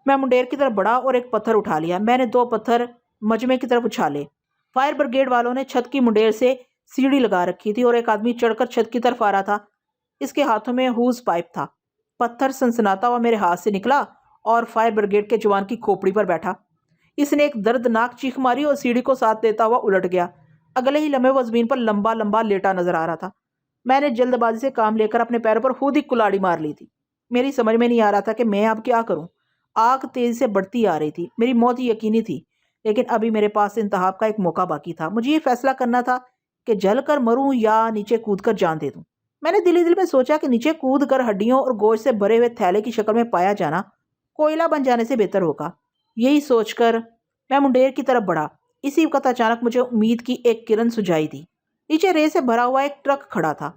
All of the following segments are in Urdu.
میں منڈیر کی طرف بڑھا اور ایک پتھر اٹھا لیا۔ میں نے 2 پتھر مجمع کی طرف اچھالے۔ فائر بریگیڈ والوں نے چھت کی منڈیر سے سیڑھی لگا رکھی تھی اور ایک آدمی چڑھ کر چھت کی طرف آ رہا تھا۔ اس کے ہاتھوں میں ہوز پائپ تھا۔ پتھر سنسناتا ہوا میرے ہاتھ سے نکلا اور فائر بریگیڈ کے جوان کی کھوپڑی پر بیٹھا۔ اس نے ایک دردناک چیخ ماری اور سیڑھی کو ساتھ لیتا ہوا الٹ گیا۔ اگلے ہی لمحے وہ زمین پر لمبا لمبا لیٹا نظر آ رہا تھا۔ میں نے جلد بازی سے کام لے کر اپنے پیروں پر خود ہی کلاڑی مار لی تھی۔ میری سمجھ میں نہیں آ رہا تھا کہ میں اب کیا کروں۔ آگ تیزی سے بڑھتی آ رہی تھی۔ میری موت یقینی تھی، لیکن ابھی میرے پاس انتخاب کا ایک موقع باقی تھا۔ مجھے یہ فیصلہ کرنا تھا کہ جل کر مروں یا نیچے کود کر جان دے دوں۔ میں نے دل میں سوچا کہ نیچے کود کر ہڈیوں اور گوشت سے بھرے ہوئے تھیلے کی شکل میں پایا جانا کوئلہ بن جانے سے بہتر ہوگا۔ یہی سوچ کر میں منڈیر کی طرف بڑھا۔ اسی وقت اچانک مجھے امید کی ایک کرن سجائی دی۔ نیچے ریت سے بھرا ہوا ایک ٹرک کھڑا تھا۔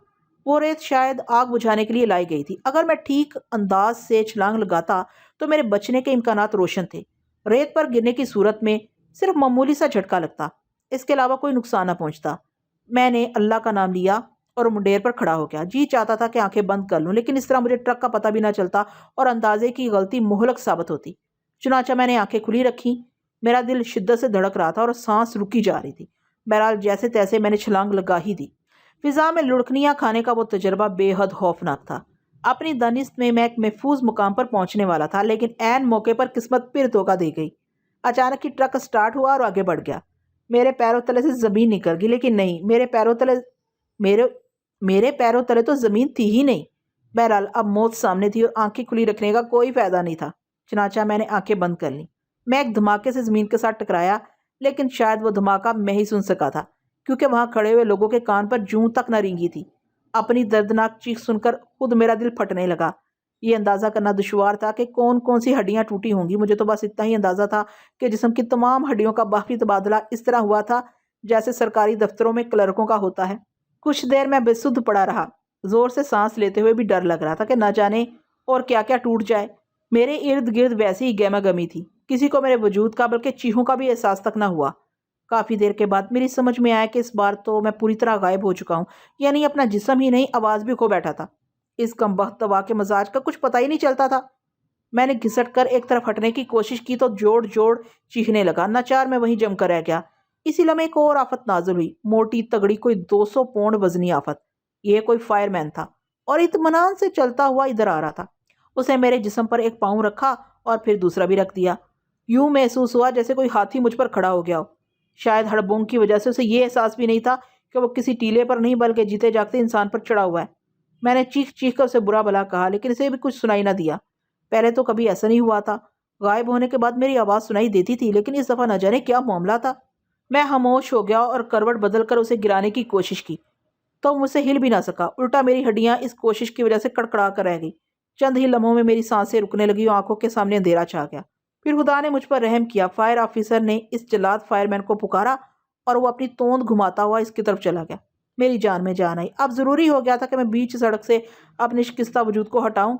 وہ ریت شاید آگ بجھانے کے لیے لائی گئی تھی۔ اگر میں ٹھیک انداز سے چھلانگ لگاتا تو میرے بچنے کے امکانات روشن تھے۔ ریت پر گرنے کی صورت میں صرف معمولی سا جھٹکا لگتا، اس کے علاوہ کوئی نقصان نہ پہنچتا۔ میں نے اللہ کا نام لیا اور منڈیر پر کھڑا ہو گیا۔ جی چاہتا تھا کہ آنکھیں بند کر لوں، لیکن اس طرح مجھے ٹرک کا پتہ بھی نہ چلتا اور اندازے کی غلطی مہلک ثابت ہوتی۔ چنانچہ میں نے آنکھیں کھلی رکھی۔ میرا دل شدت سے دھڑک رہا تھا اور سانس رکی جا رہی تھی۔ بہرحال جیسے تیسے میں نے چھلانگ لگا ہی دی۔ فضا میں لڑکنیاں کھانے کا وہ تجربہ بے حد خوفناک تھا۔ اپنی دانست میں ایک محفوظ مقام پر پہنچنے والا تھا، لیکن عین موقع پر قسمت پھر دھوکہ دے گئی۔ اچانک ہی ٹرک سٹارٹ ہوا اور آگے بڑھ گیا۔ میرے پیروں تلے سے زمین نکل گئی، لیکن نہیں، میرے پیروں تلے تو زمین تھی ہی نہیں۔ بہرحال اب موت سامنے تھی اور آنکھیں کھلی رکھنے کا کوئی فائدہ نہیں تھا۔ چنانچہ میں نے آنکھیں بند کر لیں۔ میں ایک دھماکے سے زمین کے ساتھ ٹکرایا، لیکن شاید وہ دھماکہ میں ہی سن سکا تھا، کیونکہ وہاں کھڑے ہوئے لوگوں کے کان پر جوں تک نہ رینگی تھی۔ اپنی دردناک چیخ سن کر خود میرا دل پھٹنے لگا۔ یہ اندازہ کرنا دشوار تھا کہ کون کون سی ہڈیاں ٹوٹی ہوں گی۔ مجھے تو بس اتنا ہی اندازہ تھا کہ جسم کی تمام ہڈیوں کا باقی تبادلہ اس طرح ہوا تھا جیسے سرکاری دفتروں میں کلرکوں کا ہوتا ہے۔ کچھ دیر میں بے سدھ پڑا رہا۔ زور سے سانس لیتے ہوئے بھی ڈر لگ رہا تھا کہ نہ جانے اور کیا کیا ٹوٹ جائے۔ میرے ارد گرد ویسی ہی گہما گہمی تھی۔ کسی کو میرے وجود کا بلکہ چیخوں کا بھی احساس تک نہ ہوا۔ کافی دیر کے بعد میری سمجھ میں آیا کہ اس بار تو میں پوری طرح غائب ہو چکا ہوں، یعنی اپنا جسم ہی نہیں، آواز بھی کھو بیٹھا تھا۔ اس کمبخت دوا کے مزاج کا کچھ پتہ ہی نہیں چلتا تھا۔ میں نے گھسٹ کر ایک طرف ہٹنے کی کوشش کی تو جوڑ جوڑ چیخنے لگا۔ ناچار میں وہیں جم کر رہ گیا۔ اسی لمحے ایک اور آفت نازل ہوئی، موٹی تگڑی، کوئی 200 پاؤنڈ وزنی آفت۔ یہ کوئی فائر مین تھا اور اطمینان سے چلتا ہوا ادھر آ رہا تھا۔ اس نے میرے جسم پر ایک پاؤں رکھا اور پھر دوسرا بھی رکھ دیا۔ یوں محسوس ہوا جیسے کوئی ہاتھی مجھ پر کھڑا ہو گیا ہو۔ شاید ہڑبونگ کی وجہ سے اسے یہ احساس بھی نہیں تھا کہ وہ کسی ٹیلے پر نہیں بلکہ جیتے جاگتے انسان پر چڑھا ہوا ہے۔ میں نے چیخ چیخ کر اسے برا بھلا کہا، لیکن اسے بھی کچھ سنائی نہ دیا۔ پہلے تو کبھی ایسا نہیں ہوا تھا۔ غائب ہونے کے بعد میری آواز سنائی دیتی تھی، لیکن اس دفعہ نہ جانے کیا معاملہ تھا۔ میں خاموش ہو گیا اور کروٹ بدل کر اسے گرانے کی کوشش کی تو مجھ سے ہل بھی نہ سکا۔ الٹا میری ہڈیاں اس کوشش کی وجہ سے کڑکڑا کر رہ گئی۔ چند ہی لمحوں میں میری سانسیں رکنے لگی اور آنکھوں کے سامنے اندھیرا چھا گیا۔ پھر خدا نے مجھ پر رحم کیا۔ فائر آفیسر نے اس جلاد فائر مین کو پکارا اور وہ اپنی توند گھماتا ہوا اس کی طرف چلا گیا۔ میری جان میں جان آئی۔ اب ضروری ہو گیا تھا کہ میں بیچ سڑک سے اپنے شکستہ وجود کو ہٹاؤں،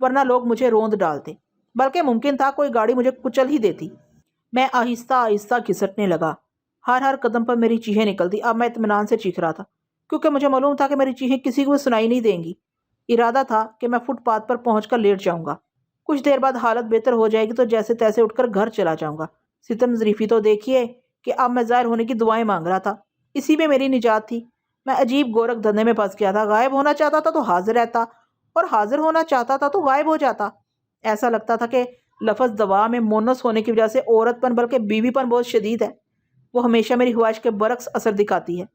ورنہ لوگ مجھے روند ڈالتے، بلکہ ممکن تھا کوئی گاڑی مجھے کچل ہی دیتی۔ میں آہستہ آہستہ گھسٹنے لگا۔ ہر قدم پر میری چیخیں نکلتی۔ اب میں اطمینان سے چیخ رہا تھا، کیونکہ مجھے معلوم تھا کہ میری چیخیں کسی کو سنائی نہیں دیں گی۔ ارادہ تھا کہ میں فٹ پاتھ پر پہنچ کر لیٹ جاؤں گا۔ کچھ دیر بعد حالت بہتر ہو جائے گی تو جیسے تیسے اٹھ کر گھر چلا جاؤں گا۔ ستم ظریفی تو دیکھیے کہ اب میں ظاہر ہونے کی دعائیں مانگ رہا تھا۔ اسی میں میری نجات تھی۔ میں عجیب گورکھ دھندے میں پھنس گیا تھا۔ غائب ہونا چاہتا تھا تو حاضر رہتا، اور حاضر ہونا چاہتا تھا تو غائب ہو جاتا۔ ایسا لگتا تھا کہ لفظ دوا میں مونس ہونے کی وجہ سے عورت پن بلکہ بیوی پن بہت شدید ہے۔ وہ ہمیشہ میری خواہش کے برعکس اثر دکھاتی ہے۔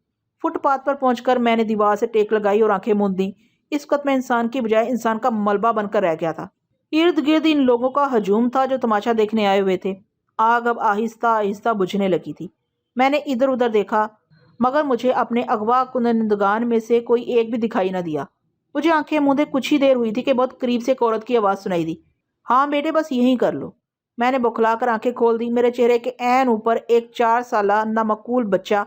فٹ پاتھ پر پہنچ کر میں نے دیوار سے ٹیک لگائی اور آنکھیں موند دیں۔ اس وقت میں انسان کی بجائے انسان کا ملبہ بن کر رہ گیا تھا۔ ارد گرد ان لوگوں کا ہجوم تھا جو تماشا دیکھنے آئے ہوئے تھے۔ آگ اب آہستہ آہستہ بجھنے لگی تھی۔ میں نے ادھر ادھر دیکھا، مگر مجھے اپنے اغوا کنندگان میں سے کوئی ایک بھی دکھائی نہ دیا۔ مجھے آنکھیں موندے کچھ ہی دیر ہوئی تھی کہ بہت قریب سے ایک عورت کی آواز سنائی دی، ہاں بیٹے بس یہیں کر لو۔ میں نے بکھلا کر آنکھیں کھول دی۔ میرے چہرے کے عین اوپر ایک 4 سالہ نامعقول بچہ،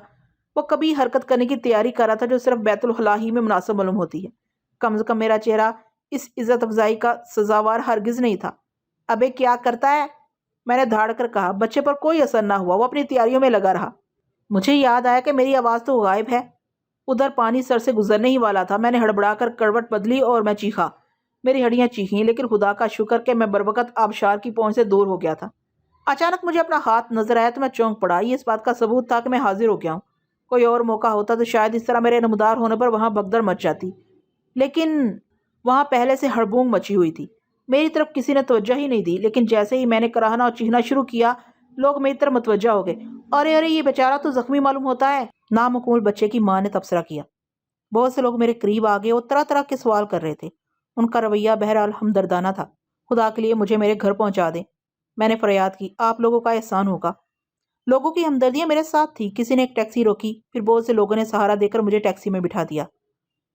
وہ کبھی حرکت کرنے کی تیاری کر رہا تھا جو صرف بیت الخلاء ہی میں مناسب معلوم ہوتی ہے۔ کم از کم میرا چہرہ اس عزت افزائی کا سزاوار ہرگز نہیں تھا۔ ابے کیا کرتا ہے؟ میں نے دھاڑ کر کہا۔ بچے پر کوئی اثر نہ ہوا، وہ اپنی تیاریوں میں لگا رہا۔ مجھے یاد آیا کہ میری آواز تو غائب ہے۔ ادھر پانی سر سے گزرنے ہی والا تھا۔ میں نے ہڑبڑا کر کروٹ بدلی اور میں چیخا، میری ہڈیاں چیخیں، لیکن خدا کا شکر کہ میں بروقت آبشار کی پہنچ سے دور ہو گیا تھا۔ اچانک مجھے اپنا ہاتھ نظر آیا تو میں چونک پڑا۔ یہ اس بات کا ثبوت تھا کہ میں حاضر ہو گیا ہوں۔ کوئی اور موقع ہوتا تو شاید اس طرح میرے نمودار ہونے پر وہاں بھگدڑ مچ جاتی، لیکن وہاں پہلے سے ہڑبونگ مچی ہوئی تھی۔ میری طرف کسی نے توجہ ہی نہیں دی، لیکن جیسے ہی میں نے کراہنا اور چیخنا شروع کیا، لوگ میری طرف متوجہ ہو گئے۔ ارے ارے، یہ بیچارہ تو زخمی معلوم ہوتا ہے، نامکمل بچے کی ماں نے تبصرہ کیا۔ بہت سے لوگ میرے قریب آ گئے اور طرح طرح کے سوال کر رہے تھے۔ ان کا رویہ بہرحال ہمدردانہ تھا۔ خدا کے لیے مجھے میرے گھر پہنچا دیں، میں نے فریاد کی۔ آپ لوگوں کا احسان ہوگا۔ لوگوں کی ہمدردیاں میرے ساتھ تھی۔ کسی نے ایک ٹیکسی روکی، پھر بہت سے لوگوں نے سہارا دے کر مجھے ٹیکسی میں بٹھا دیا۔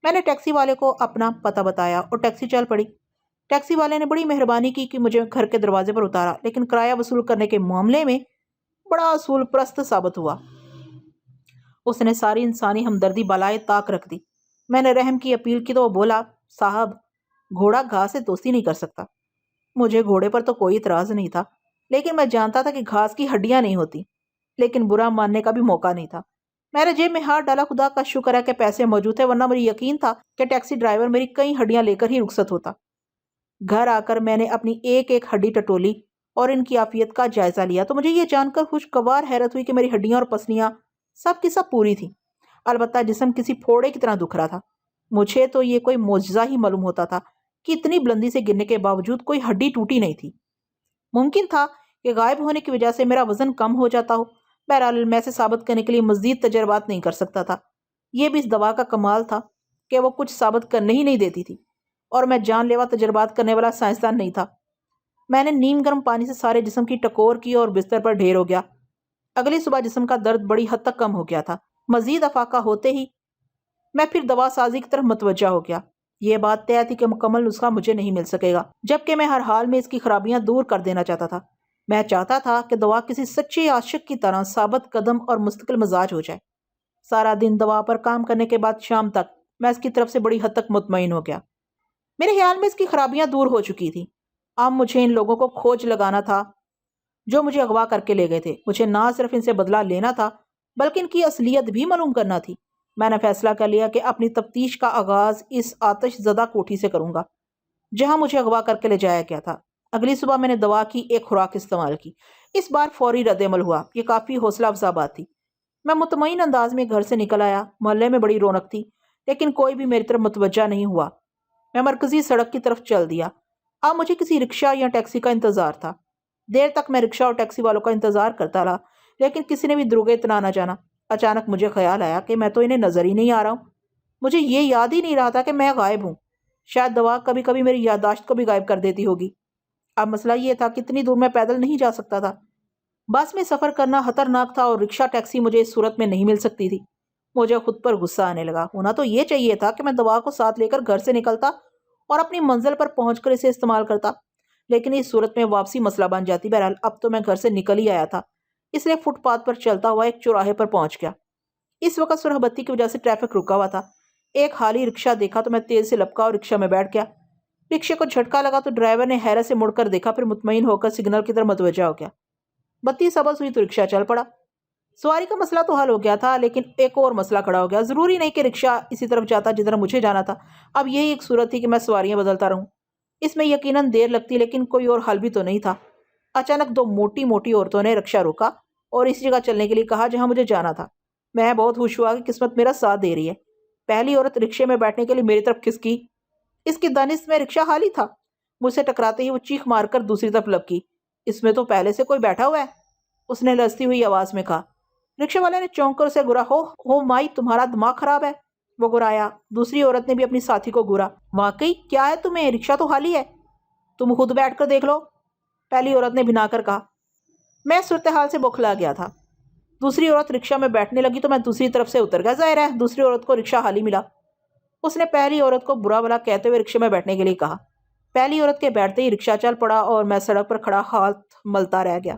میں نے ٹیکسی والے کو اپنا پتہ بتایا اور ٹیکسی چل پڑی۔ ٹیکسی والے نے بڑی مہربانی کی کہ مجھے گھر کے دروازے پر اتارا، لیکن کرایہ وصول کرنے کے معاملے میں بڑا اصول پرست ثابت ہوا۔ اس نے ساری انسانی ہمدردی بالائے طاق رکھ دی۔ میں نے رحم کی اپیل کی تو وہ بولا، صاحب، گھوڑا گھاس سے دوستی نہیں کر سکتا۔ مجھے گھوڑے پر تو کوئی اعتراض نہیں تھا، لیکن میں جانتا تھا کہ گھاس کی ہڈیاں نہیں ہوتی، لیکن برا ماننے کا بھی موقع نہیں تھا۔ میں نے جیب میں ہاتھ ڈالا۔ خدا کا شکر ہے کہ پیسے موجود تھے، ورنہ مجھے یقین تھا کہ ٹیکسی ڈرائیور میری کئی ہڈیاں لے کر ہی رخصت ہوتا۔ گھر آ کر میں نے اپنی ایک ایک ہڈی ٹٹولی اور ان کی عافیت کا جائزہ لیا تو مجھے یہ جان کر خوشگوار حیرت ہوئی کہ میری ہڈیاں اور پسلیاں سب کی سب پوری تھیں، البتہ جسم کسی پھوڑے کی طرح دکھ رہا تھا۔ مجھے تو یہ کوئی معجزہ ہی معلوم ہوتا تھا کہ اتنی بلندی سے گرنے کے باوجود کوئی ہڈی ٹوٹی نہیں تھی۔ ممکن تھا کہ غائب ہونے کی وجہ سے میرا وزن کم ہو جاتا ہو۔ بہرحال میں اسے ثابت کرنے کے لیے مزید تجربات نہیں کر سکتا تھا۔ یہ بھی اس دوا کا کمال تھا کہ وہ کچھ ثابت کرنے ہی نہیں دیتی تھی، اور میں جان لیوا تجربات کرنے والا سائنسدان نہیں تھا۔ میں نے نیم گرم پانی سے سارے جسم کی ٹکور کی اور بستر پر ڈھیر ہو گیا۔ اگلی صبح جسم کا درد بڑی حد تک کم ہو گیا تھا۔ مزید افاقہ ہوتے ہی میں پھر دوا سازی کی طرف متوجہ ہو گیا۔ یہ بات طے تھی کہ مکمل نسخہ مجھے نہیں مل سکے گا، جبکہ میں ہر حال میں اس کی خرابیاں دور کر دینا چاہتا تھا۔ میں چاہتا تھا کہ دوا کسی سچے عاشق کی طرح ثابت قدم اور مستقل مزاج ہو جائے۔ سارا دن دوا پر کام کرنے کے بعد شام تک میں اس کی طرف سے بڑی حد تک مطمئن ہو گیا۔ میرے خیال میں اس کی خرابیاں دور ہو چکی تھی۔ اب مجھے ان لوگوں کو کھوج لگانا تھا جو مجھے اغوا کر کے لے گئے تھے۔ مجھے نہ صرف ان سے بدلہ لینا تھا بلکہ ان کی اصلیت بھی معلوم کرنا تھی۔ میں نے فیصلہ کر لیا کہ اپنی تفتیش کا آغاز اس آتش زدہ کوٹھی سے کروں گا جہاں مجھے اغوا کر کے لے جایا گیا تھا۔ اگلی صبح میں نے دوا کی ایک خوراک استعمال کی۔ اس بار فوری رد عمل ہوا۔ یہ کافی حوصلہ افزا بات تھی۔ میں مطمئن انداز میں گھر سے نکل آیا۔ محلے میں بڑی رونق تھی، لیکن کوئی بھی میری طرف متوجہ نہیں ہوا۔ میں مرکزی سڑک کی طرف چل دیا۔ اب مجھے کسی رکشہ یا ٹیکسی کا انتظار تھا۔ دیر تک میں رکشہ اور ٹیکسی والوں کا انتظار کرتا رہا، لیکن کسی نے بھی دروگے اتنا نہ جانا۔ اچانک مجھے خیال آیا کہ میں تو انہیں نظر ہی نہیں آ رہا ہوں۔ مجھے یہ یاد ہی نہیں رہا تھا کہ میں غائب ہوں۔ شاید دوا کبھی کبھی میری یادداشت کو بھی غائب کر دیتی ہوگی۔ اب مسئلہ یہ تھا کہ اتنی دور میں پیدل نہیں جا سکتا تھا۔ بس میں سفر کرنا خطرناک تھا اور رکشہ ٹیکسی مجھے اس صورت میں نہیں مل سکتی تھی۔ مجھے خود پر غصہ آنے لگا۔ ہونا تو یہ چاہیے تھا کہ میں دوا کو ساتھ لے کر گھر سے نکلتا اور اپنی منزل پر پہنچ کر اسے استعمال کرتا، لیکن اس صورت میں واپسی مسئلہ بن جاتی۔ بہرحال اب تو میں گھر سے نکل ہی آیا تھا، اس لیے فٹ پاتھ پر چلتا ہوا ایک چوراہے پر پہنچ گیا۔ اس وقت سرخ بتی کی وجہ سے ٹریفک رکا ہوا تھا۔ ایک خالی رکشہ دیکھا تو میں تیز سے لپکا اور رکشہ میں بیٹھ گیا۔ رکشے کو جھٹکا لگا تو ڈرائیور نے حیرت سے مڑ کر دیکھا، پھر مطمئن ہو کر سگنل کی طرف متوجہ ہو گیا۔ بتی سبز ہوئی تو رکشہ چل پڑا۔ سواری کا مسئلہ تو حل ہو گیا تھا، لیکن ایک اور مسئلہ کھڑا ہو گیا۔ ضروری نہیں کہ رکشہ اسی طرف جاتا جدھر مجھے جانا تھا۔ اب یہی ایک صورت تھی کہ میں سواریاں بدلتا رہوں۔ اس میں یقیناً دیر لگتی، لیکن کوئی اور حل بھی تو نہیں تھا۔ اچانک دو موٹی موٹی عورتوں نے رکشہ روکا اور اس جگہ چلنے کے لیے کہا جہاں مجھے جانا تھا۔ میں بہت خوش ہوا کہ قسمت میرا ساتھ دے رہی ہے۔ پہلی عورت رکشے میں بیٹھنے کے لیے میری طرف کھسکی۔ اس کی دانست میں رکشہ خالی تھا۔ مجھ سے ٹکراتے ہی وہ چیخ مار کر دوسری طرف لپکی۔ اس میں تو پہلے سے کوئی بیٹھا ہوا ہے، اس نے لرزتی ہوئی آواز میں کہا۔ رکشے والے نے چونک کر اسے گھورا۔ ہو مائی، تمہارا دماغ خراب ہے، وہ گھرایا۔ دوسری عورت نے بھی اپنی ساتھی کو گھورا۔ واقعی کیا ہے تمہیں؟ رکشہ تو خالی ہے، تم خود بیٹھ کر دیکھ لو، پہلی عورت نے بھنا کر کہا۔ میں صورتحال سے بوکھلا گیا تھا۔ دوسری عورت رکشہ میں بیٹھنے لگی تو میں دوسری طرف سے اتر گیا۔ ظاہر ہے دوسری عورت کو رکشہ خالی ملا۔ اس نے پہلی عورت کو برا بھلا کہتے ہوئے رکشے میں بیٹھنے کے لیے کہا۔ پہلی عورت کے بیٹھتے ہی رکشہ چل پڑا اور میں سڑک پر کھڑا ہاتھ ملتا رہ گیا۔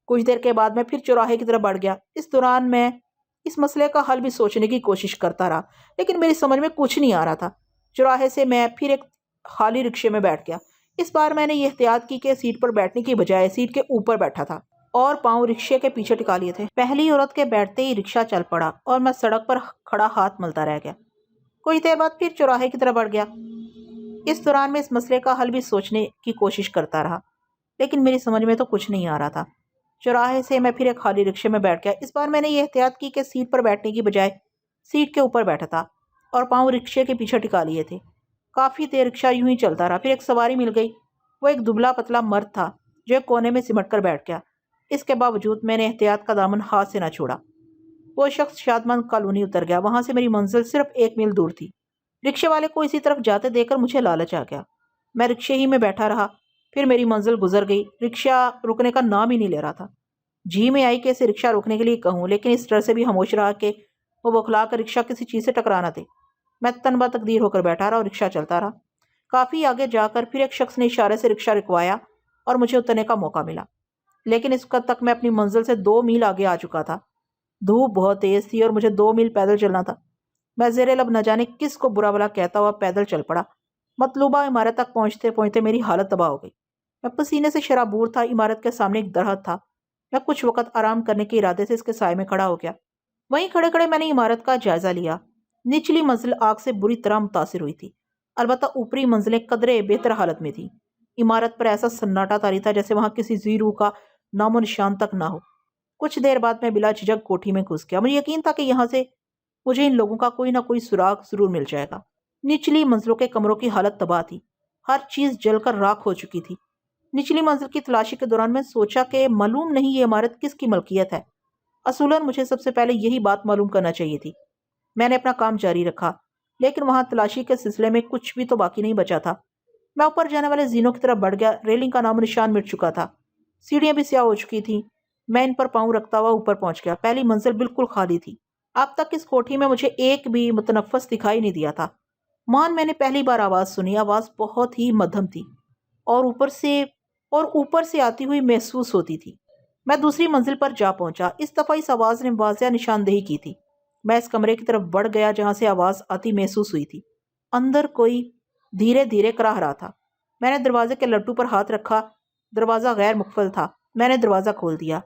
کچھ دیر کے بعد میں پھر چوراہے کی طرف بڑھ گیا۔ اس دوران میں اس مسئلے کا حل بھی سوچنے کی کوشش کرتا رہا، لیکن میری سمجھ میں کچھ نہیں آ رہا تھا۔ چوراہے سے میں پھر ایک خالی رکشے میں بیٹھ گیا۔ اس بار میں نے یہ احتیاط کی کہ سیٹ پر بیٹھنے کی بجائے سیٹ کے اوپر بیٹھا تھا اور پاؤں رکشے کے پیچھے ٹکا لیے تھے۔ پہلی عورت کے بیٹھتے ہی رکشہ چل پڑا اور میں سڑک پر کھڑا ہاتھ ملتا رہ گیا۔ کچھ دیر بعد پھر چوراہے کی طرف بڑھ گیا۔ اس دوران میں اس مسئلے کا حل بھی سوچنے کی کوشش کرتا رہا، لیکن میری سمجھ میں تو کچھ نہیں آ رہا تھا۔ چوراہے سے میں پھر ایک خالی رکشے میں بیٹھ گیا۔ اس بار میں نے یہ احتیاط کی کہ سیٹ پر بیٹھنے کی بجائے سیٹ کے اوپر بیٹھا تھا اور پاؤں رکشے کے پیچھے ٹکا لیے تھے۔ کافی دیر رکشہ یوں ہی چلتا رہا، پھر ایک سواری مل گئی۔ وہ ایک دبلا پتلا مرد تھا جو ایک کونے میں سمٹ کر بیٹھ گیا۔ اس کے باوجود میں نے احتیاط کا دامن ہاتھ سے نہ چھوڑا۔ وہ شخص شادمند کالونی اتر گیا۔ وہاں سے میری منزل صرف 1 میل دور تھی۔ رکشے والے کو اسی طرف جاتے دیکھ کر مجھے لالچ آ گیا۔ میں رکشے ہی میں بیٹھا رہا۔ پھر میری منزل گزر گئی۔ رکشہ رکنے کا نام ہی نہیں لے رہا تھا۔ جی میں آئی کہ اسے رکشہ روکنے کے لیے کہوں، لیکن اس ڈر سے بھی خاموش رہا کہ وہ بوکھلا کر رکشہ کسی چیز سے ٹکرانا دے۔ میں تنبہ تقدیر ہو کر بیٹھا رہا اور رکشہ چلتا رہا۔ کافی آگے جا کر پھر ایک شخص نے اشارے سے رکشہ رکوایا اور مجھے اترنے کا موقع ملا، لیکن اس وقت تک میں اپنی منزل سے 2 میل آگے آ چکا تھا۔ دھوپ بہت تیز تھی اور مجھے 2 میل پیدل چلنا تھا۔ میں زیر لب نہ جانے کس کو برا بھلا کہتا ہوا پیدل چل پڑا۔ مطلوبہ عمارت تک پہنچتے پہنچتے میری حالت تباہ ہو گئی۔ میں پسینے سے شرابور تھا۔ عمارت کے سامنے ایک درخت تھا۔ میں کچھ وقت آرام کرنے کے ارادے سے اس کے سائے میں کھڑا ہو گیا۔ وہیں کھڑے کھڑے میں نے عمارت کا جائزہ لیا۔ نچلی منزل آگ سے بری طرح متاثر ہوئی تھی، البتہ اوپری منزلیں قدرے بہتر حالت میں تھیں۔ عمارت پر ایسا سناٹا طاری تھا جیسے وہاں کسی زی روح کا نام و نشان تک نہ ہو۔ کچھ دیر بعد میں بلا جھجک کوٹھی میں گھس گیا۔ مجھے یقین تھا کہ یہاں سے مجھے ان لوگوں کا کوئی نہ کوئی سراغ ضرور مل جائے گا۔ نچلی منزلوں کے کمروں کی حالت تباہ تھی۔ ہر چیز جل کر راکھ ہو چکی تھی۔ نچلی منزل کی تلاشی کے دوران میں سوچا کہ معلوم نہیں یہ عمارت کس کی ملکیت ہے۔ اصولاً مجھے سب سے پہلے یہی بات معلوم کرنا چاہیے تھی۔ میں نے اپنا کام جاری رکھا، لیکن وہاں تلاشی کے سلسلے میں کچھ بھی تو باقی نہیں بچا تھا۔ میں اوپر جانے والے زینوں کی طرف بڑھ گیا۔ ریلنگ کا نام و نشان مٹ چکا تھا۔ سیڑھیاں بھی سیاہ ہو چکی تھیں۔ میں ان پر پاؤں رکھتا ہوا اوپر پہنچ گیا۔ پہلی منزل بالکل خالی تھی۔ اب تک اس کوٹھی میں مجھے ایک بھی متنفس دکھائی نہیں دیا تھا۔ میں نے پہلی بار آواز سنی۔ آواز بہت ہی مدھم تھی اور اوپر سے آتی ہوئی محسوس ہوتی تھی۔ میں دوسری منزل پر جا پہنچا۔ اس دفعہ اس آواز نے واضح نشاندہی کی تھی۔ میں اس کمرے کی طرف بڑھ گیا جہاں سے آواز آتی محسوس ہوئی تھی۔ اندر کوئی دھیرے دھیرے کراہ رہا تھا۔ میں نے دروازے کے لٹو پر ہاتھ رکھا۔ دروازہ غیر مقفل تھا۔ میں نے دروازہ کھول دیا۔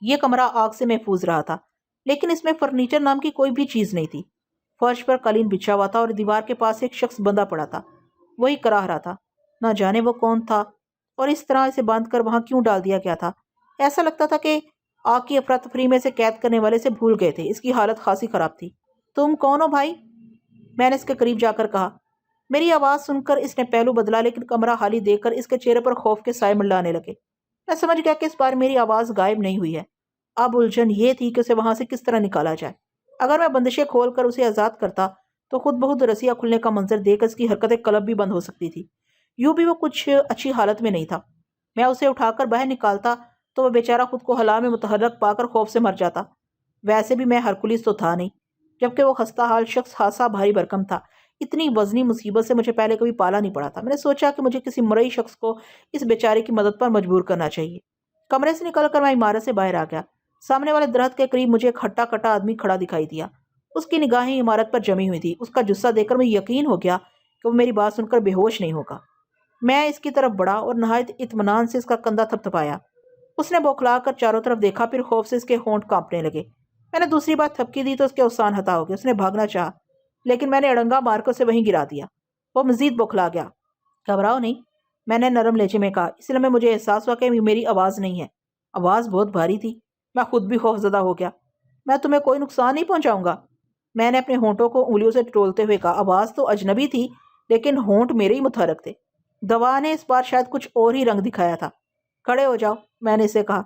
یہ کمرہ آگ سے محفوظ رہا تھا، لیکن اس میں فرنیچر نام کی کوئی بھی چیز نہیں تھی۔ فرش پر قالین بچھا ہوا تھا اور دیوار کے پاس ایک شخص بندھا پڑا تھا۔ وہی کراہ رہا تھا۔ نہ جانے وہ کون تھا اور اس طرح اسے باندھ کر وہاں کیوں ڈال دیا گیا تھا۔ ایسا لگتا تھا کہ آگ کی افراتفری میں سے قید کرنے والے سے بھول گئے تھے۔ اس کی حالت خاصی خراب تھی۔ تم کون ہو بھائی؟ میں نے اس کے قریب جا کر کہا۔ میری آواز سن کر اس نے پہلو بدلا، لیکن کمرہ خالی دیکھ کر اس کے چہرے پر خوف کے سائے منڈلانے لگے۔ میں سمجھ گیا کہ اس بار میری آواز غائب نہیں ہوئی ہے۔ اب الجھن یہ تھی کہ اسے وہاں سے کس طرح نکالا جائے۔ اگر میں بندشیں کھول کر اسے آزاد کرتا تو خود بخود رسیاں کھلنے کا منظر دیکھ کر اس کی حرکت قلب بھی بند ہو سکتی تھی۔ یوں بھی وہ کچھ اچھی حالت میں نہیں تھا۔ میں اسے اٹھا کر باہر نکالتا تو وہ بیچارہ خود کو ہلا میں متحرک پا کر خوف سے مر جاتا۔ ویسے بھی میں ہرکولیس تو تھا نہیں، جبکہ وہ خستہ حال شخص خاصا بھاری بھرکم تھا۔ اتنی وزنی مصیبت سے مجھے پہلے کبھی پالا نہیں پڑا تھا۔ میں نے سوچا کہ مجھے کسی مرئی شخص کو اس بیچارے کی مدد پر مجبور کرنا چاہیے۔ کمرے سے نکل کر میں عمارت سے باہر آ گیا۔ سامنے والے درخت کے قریب مجھے ایک ہٹا کٹا آدمی کھڑا دکھائی دیا۔ اس کی نگاہیں عمارت پر جمی ہوئی تھی۔ اس کا جثہ دیکھ کر مجھے یقین ہو گیا کہ وہ میری بات سن کر بے ہوش نہیں ہوگا۔ میں اس کی طرف بڑھا اور نہایت اطمینان سے اس کا کندھا تھپتھپایا۔ اس نے بوکھلا کر چاروں طرف دیکھا، پھر خوف سے اس کے ہونٹ کانپنے لگے۔ میں نے دوسری بار تھپکی دی تو اس کے اوسان ہتا ہو گئے۔ اس نے بھاگنا چاہا، لیکن میں نے اڑنگا مار کر اسے وہیں گرا دیا۔ وہ مزید بوکھلا گیا۔ گھبراؤ نہیں، میں نے نرم لہجے میں کہا۔ اس لیے مجھے احساس ہوا کہ میری آواز نہیں ہے۔ آواز بہت بھاری تھی۔ میں خود بھی خوف زدہ ہو گیا۔ میں تمہیں کوئی نقصان نہیں پہنچاؤں گا، میں نے اپنے ہونٹوں کو انگلیوں سے ٹٹولتے ہوئے کہا۔ آواز تو اجنبی تھی، لیکن ہونٹ میرے ہی متحرک تھے۔ دوا نے اس بار شاید کچھ اور ہی رنگ دکھایا تھا۔ کھڑے ہو جاؤ، میں نے اسے کہا۔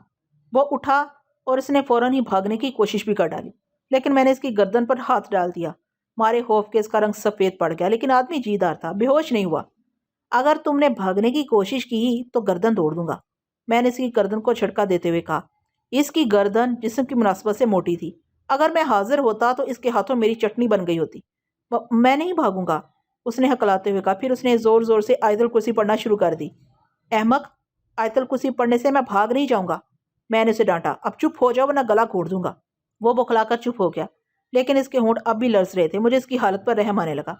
وہ اٹھا اور اس نے فوراً ہی بھاگنے کی کوشش بھی کر ڈالی، لیکن میں نے اس کی گردن پر ہاتھ ڈال دیا۔ مارے خوف کے اس کا رنگ سفید پڑ گیا، لیکن آدمی جیدار تھا، بے ہوش نہیں ہوا۔ اگر تم نے بھاگنے کی کوشش کی تو گردن توڑ دوں گا، میں نے اس کی گردن کو جھٹکا دیتے ہوئے کہا۔ اس کی گردن جسم کی مناسبت سے موٹی تھی۔ اگر میں حاضر ہوتا تو اس کے ہاتھوں میری چٹنی بن گئی ہوتی۔ میں نہیں بھاگوں گا، اس نے ہکلاتے ہوئے کہا۔ پھر اس نے زور زور سے آیت الکرسی پڑھنا شروع کر دی۔ احمق، آیت الکرسی پڑھنے سے میں بھاگ نہیں جاؤں گا، میں نے اسے ڈانٹا۔ اب چپ ہو جاؤ ورنہ گلا گھونٹ دوں گا۔ وہ بوکھلا کر چپ ہو گیا، لیکن اس کے ہونٹ اب بھی لرز رہے تھے۔ مجھے اس کی حالت پر رحم آنے لگا۔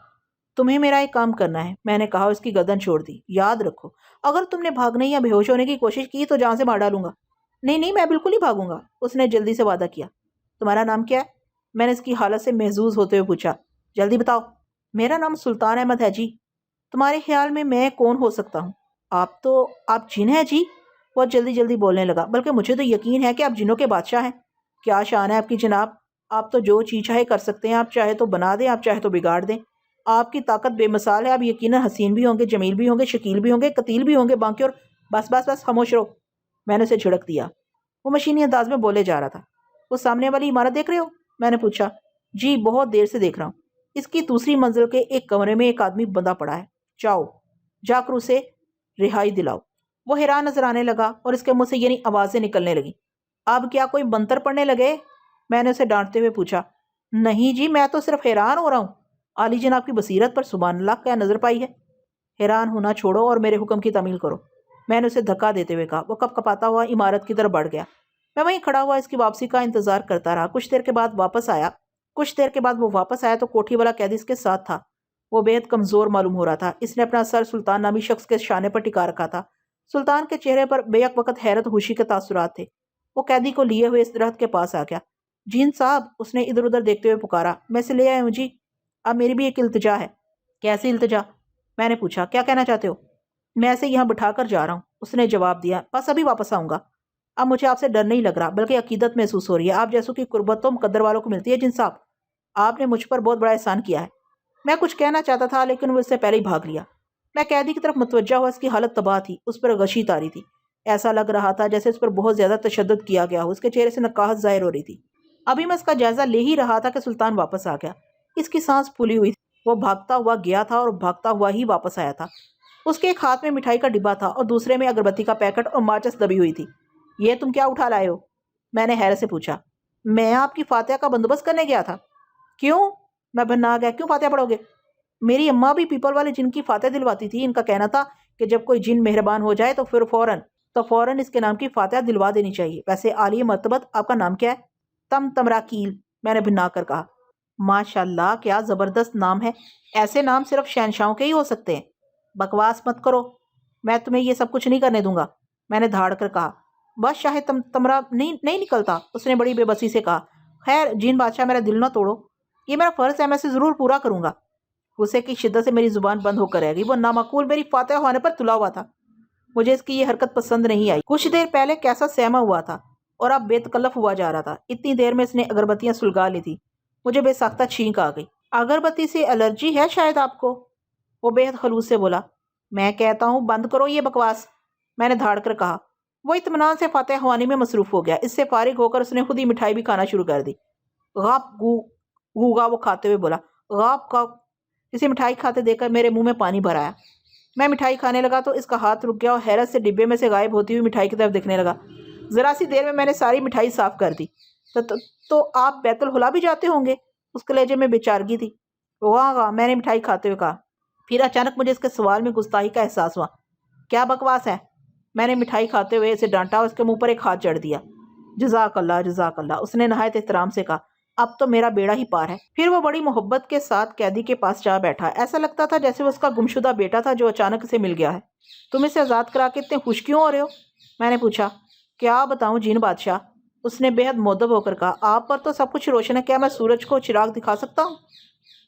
تمہیں میرا ایک کام کرنا ہے، میں نے کہا، اس کی گردن چھوڑ دی۔ یاد رکھو، اگر تم نے بھاگنے یا بے ہوش ہونے کی کوشش کی تو جان سے مار ڈالوں گا۔ نہیں نہیں، میں بالکل ہی بھاگوں گا، اس نے جلدی سے وعدہ کیا۔ تمہارا نام کیا ہے؟ میں نے اس کی حالت سے محظوظ ہوتے ہوئے پوچھا۔ جلدی بتاؤ۔ میرا نام سلطان احمد ہے جی۔ تمہارے خیال میں کون ہو سکتا ہوں؟ آپ جن ہیں جی؟ وہ جلدی جلدی بولنے لگا۔ بلکہ مجھے تو یقین ہے کہ آپ جنوں کے بادشاہ ہیں۔ کیا شان ہے آپ کی جناب، آپ تو جو چیز چاہے کر سکتے ہیں، آپ چاہے تو بنا دیں، آپ چاہے تو بگاڑ دیں۔ آپ کی طاقت بے مثال ہے، آپ یقیناً حسین بھی ہوں گے، جمیل بھی ہوں گے، شکیل بھی ہوں گے، قتیل بھی ہوں گے، باقی اور بس بس بس خاموش رہو، میں نے اسے جھڑک دیا۔ وہ مشینی انداز میں بولے جا رہا تھا۔ وہ سامنے والی عمارت دیکھ رہے ہو؟ میں نے پوچھا۔ جی بہت دیر سے دیکھ رہا ہوں۔ اس کی دوسری منزل کے ایک کمرے میں ایک آدمی بندہ پڑا ہے، جاؤ جا کر اسے رہائی دلاؤ۔ وہ حیران نظر آنے لگا اور اس کے منہ سے یعنی آوازیں نکلنے لگی۔ اب کیا کوئی منتر پڑھنے لگے؟ میں نے اسے ڈانٹتے ہوئے پوچھا۔ نہیں جی، میں تو صرف حیران ہو رہا ہوں۔ عالی جناب کی بصیرت پر سبحان اللہ کیا نظر پائی ہے۔ حیران ہونا چھوڑو اور میرے حکم کی تعمیل کرو، میں نے اسے دھکا دیتے ہوئے کہا۔ وہ کپ کپاتا ہوا عمارت کی طرف بڑھ گیا۔ میں وہیں کھڑا ہوا اس کی واپسی کا انتظار کرتا رہا۔ کچھ دیر کے بعد وہ واپس آیا تو کوٹھی والا قیدی اس کے ساتھ تھا۔ وہ بے حد کمزور معلوم ہو رہا تھا۔ اس نے اپنا سر سلطان نامی شخص کے شانے پر ٹکا رکھا تھا۔ سلطان کے چہرے پر بیک وقت حیرت ہوشی کے تاثرات تھے۔ وہ قیدی کو لیے ہوئے اس درخت کے پاس آ گیا۔ جین صاحب، اس نے ادھر ادھر دیکھتے ہوئے پکارا۔ میں سے لے آیا ہوں جی۔ اب میری بھی ایک التجا ہے۔ کیسی التجا؟ میں نے پوچھا۔ کیا کہنا چاہتے ہو؟ میں اسے یہاں بٹھا کر جا رہا ہوں، اس نے جواب دیا۔ بس ابھی واپس آؤں گا۔ اب مجھے آپ سے ڈر نہیں لگ رہا بلکہ عقیدت محسوس ہو رہی ہے۔ آپ جیسوں کی قربت تو مقدر والوں کو ملتی ہے جن صاحب۔ آپ نے مجھ پر بہت بڑا احسان کیا ہے۔ میں کچھ کہنا چاہتا تھا لیکن وہ اس سے پہلے ہی بھاگ لیا۔ میں قیدی کی طرف متوجہ ہوا۔ اس کی حالت تباہ تھی، اس پر غشی طاری تھی۔ ایسا لگ رہا تھا جیسے اس پر بہت زیادہ تشدد کیا گیا ہو۔ اس کے چہرے سے نقاہت ظاہر ہو رہی تھی۔ ابھی میں اس کا جائزہ لے ہی رہا تھا کہ سلطان واپس آ گیا۔ اس کی سانس پھولی ہوئی تھی۔ وہ بھاگتا ہوا گیا تھا اور بھاگتا ہوا ہی واپس آیا تھا۔ اس کے ایک ہاتھ میں مٹھائی کا ڈبہ تھا اور دوسرے میں اگربتی کا پیکٹ اور ماچس دبی ہوئی تھی۔ یہ تم کیا اٹھا لائے ہو؟ میں نے حیرت سے پوچھا۔ میں آپ کی فاتحہ کا بندوبست کرنے گیا تھا۔ کیوں؟ میں بھنا گیا۔ کیوں فاتحہ پڑھو گے؟ میری اماں بھی پیپل والے جن کی فاتحہ دلواتی تھی۔ ان کا کہنا تھا کہ جب کوئی جن مہربان ہو جائے تو فوراً اس کے نام کی فاتحہ دلوا دینی چاہیے۔ ویسے عالی مرتبت آپ کا نام کیا ہے؟ تمراکیل، میں نے بھنا کر کہا۔ ماشاءاللہ کیا زبردست نام ہے۔ ایسے نام صرف شہنشاہوں کے ہی ہو سکتے ہیں۔ بکواس مت کرو، میں تمہیں یہ سب کچھ نہیں کرنے دوں گا، میں نے دھاڑ کر کہا۔ بس شاہد تمرا نہیں نکلتا، اس نے بڑی بے بسی سے کہا۔ خیر جین بادشاہ میرا دل نہ توڑو، یہ میرا فرض ہے، میں اسے ضرور پورا کروں گا۔ غصے کی شدت سے میری زبان بند ہو کر رہ گئی۔ وہ نامعقول میری فاتحہ ہونے پر تلا ہوا تھا۔ مجھے اس کی یہ حرکت پسند نہیں آئی۔ کچھ دیر پہلے کیسا سہما ہوا تھا اور اب بے تکلف ہوا جا رہا تھا۔ اتنی دیر میں اس نے اگربتیاں سلگا لی تھی۔ مجھے بے ساختہ چھینک آ گئی۔ اگربتی سے الرجی ہے شاید آپ کو؟ وہ بے حد خلوص سے بولا۔ میں کہتا ہوں بند کرو یہ بکواس، میں نے دھاڑ کر کہا۔ وہ اطمینان سے فاتحہ خوانی میں مصروف ہو گیا۔ اس سے فارغ ہو کر اس نے خود ہی مٹھائی بھی کھانا شروع کر دی۔ غاپ گوگا وہ کھاتے ہوئے بولا۔ غاپ کا اسے مٹھائی کھاتے دیکھ کر میرے منہ میں پانی بھر آیا۔ میں مٹھائی کھانے لگا تو اس کا ہاتھ رک گیا اور حیرت سے ڈبے میں سے غائب ہوتی ہوئی مٹھائی کی طرف دیکھنے لگا۔ ذرا سی دیر میں نے ساری مٹھائی صاف کر دی۔ تو آپ بیت الخلا بھی جاتے ہوں گے؟ اس کے لہجے میں بے چارگی تھی۔ واہ، میں نے مٹھائی کھاتے ہوئے کہا۔ پھر اچانک مجھے اس کے سوال میں گستاخی کا احساس ہوا۔ کیا بکواس ہے؟ میں نے مٹھائی کھاتے ہوئے اسے ڈانٹا اور اس کے منہ پر ایک ہاتھ جڑ دیا۔ جزاک اللہ، اس نے نہایت احترام سے کہا۔ اب تو میرا بیڑا ہی پار ہے۔ پھر وہ بڑی محبت کے ساتھ قیدی کے پاس جا بیٹھا۔ ایسا لگتا تھا جیسے وہ اس کا گمشدہ بیٹا تھا جو اچانک اسے مل گیا ہے۔ تم اسے آزاد کرا کے اتنے خوش کیوں ہو رہے ہو؟ میں نے پوچھا۔ کیا بتاؤں جین بادشاہ، اس نے بے حد مؤدب ہو کر کہا۔ آپ پر تو سب کچھ روشن ہے، کیا میں سورج کو چراغ دکھا سکتا ہوں؟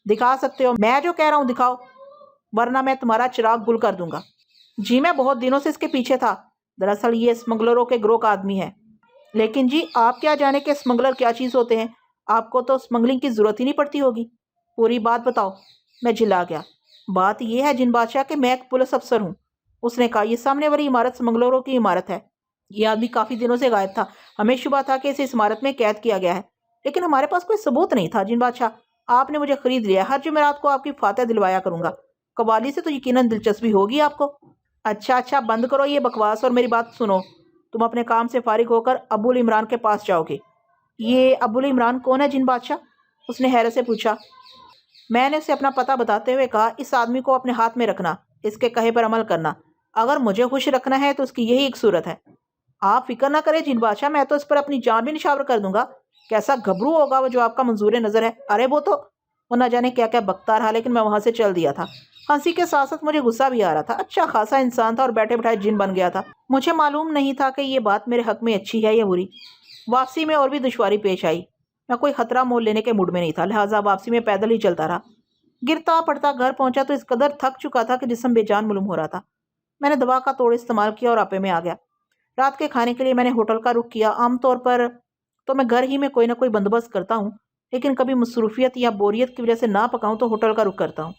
دکھا سکتے ہو، میں جو کہہ رہا ہوں دکھاؤ، ورنہ میں تمہارا چراغ گل کر دوں گا۔ جی میں بہت دنوں سے اس کے پیچھے تھا۔ دراصل یہ اسمگلروں کے گروہ کا آدمی ہے۔ لیکن جی آپ کیا جانے کہ اسمگلر کیا چیز ہوتے ہیں، آپ کو تو اسمگلنگ کی ضرورت ہی نہیں پڑتی ہوگی۔ پوری بات بتاؤ، میں جلا گیا۔ بات یہ ہے جن بادشاہ کہ میں ایک پولیس افسر ہوں، اس نے کہا۔ یہ سامنے والی عمارت اسمگلروں کی عمارت ہے۔ یہ آدمی کافی دنوں سے غائب تھا۔ ہمیں شبہ تھا کہ اسے اس عمارت میں قید کیا گیا ہے، لیکن ہمارے پاس کوئی ثبوت نہیں تھا۔ جن بادشاہ آپ نے مجھے خرید لیا، ہر جمعرات کو آپ کی فاتحہ دلوایا کروں گا۔ قوالی سے تو یقیناً دلچسپی ہوگی آپ کو۔ اچھا بند کرو یہ بکواس اور میری بات سنو۔ تم اپنے کام سے فارغ ہو کر ابو العمران کے پاس جاؤ گے۔ یہ ابو العمران کون ہے جن بادشاہ؟ اس نے حیرت سے پوچھا۔ میں نے اسے اپنا پتہ بتاتے ہوئے کہا۔ اس آدمی کو اپنے ہاتھ میں رکھنا، اس کے کہے پر عمل کرنا۔ اگر مجھے خوش رکھنا ہے تو اس کی یہی ایک صورت ہے۔ آپ فکر نہ کریں جن بادشاہ، میں تو اس پر اپنی جان بھی نشاور کر دوں گا۔ کیسا گھبرو ہوگا وہ جو آپ کا منظور نظر ہے۔ ارے وہ نہ جانے کیا کیا بکتا رہا، لیکن میں وہاں سے چل دیا تھا۔ ہنسی کے ساتھ ساتھ مجھے غصہ بھی آ رہا تھا۔ اچھا خاصا انسان تھا اور بیٹھے بٹھائے جن بن گیا تھا۔ مجھے معلوم نہیں تھا کہ یہ بات میرے حق میں اچھی ہے یا بری۔ واپسی میں اور بھی دشواری پیش آئی۔ میں کوئی خطرہ مول لینے کے موڈ میں نہیں تھا، لہٰذا واپسی میں پیدل ہی چلتا رہا۔ گرتا پڑتا گھر پہنچا تو اس قدر تھک چکا تھا کہ جسم بے جان معلوم ہو رہا تھا۔ میں نے دوا کا توڑ استعمال کیا اور آپے میں آ گیا۔ رات کے کھانے کے لیے میں نے ہوٹل کا رخ کیا۔ عام طور پر تو میں گھر ہی میں کوئی نہ کوئی بندوبست کرتا ہوں، لیکن کبھی مصروفیت یا بوریت کی وجہ سے نہ پکاؤں تو ہوٹل کا رخ کرتا ہوں۔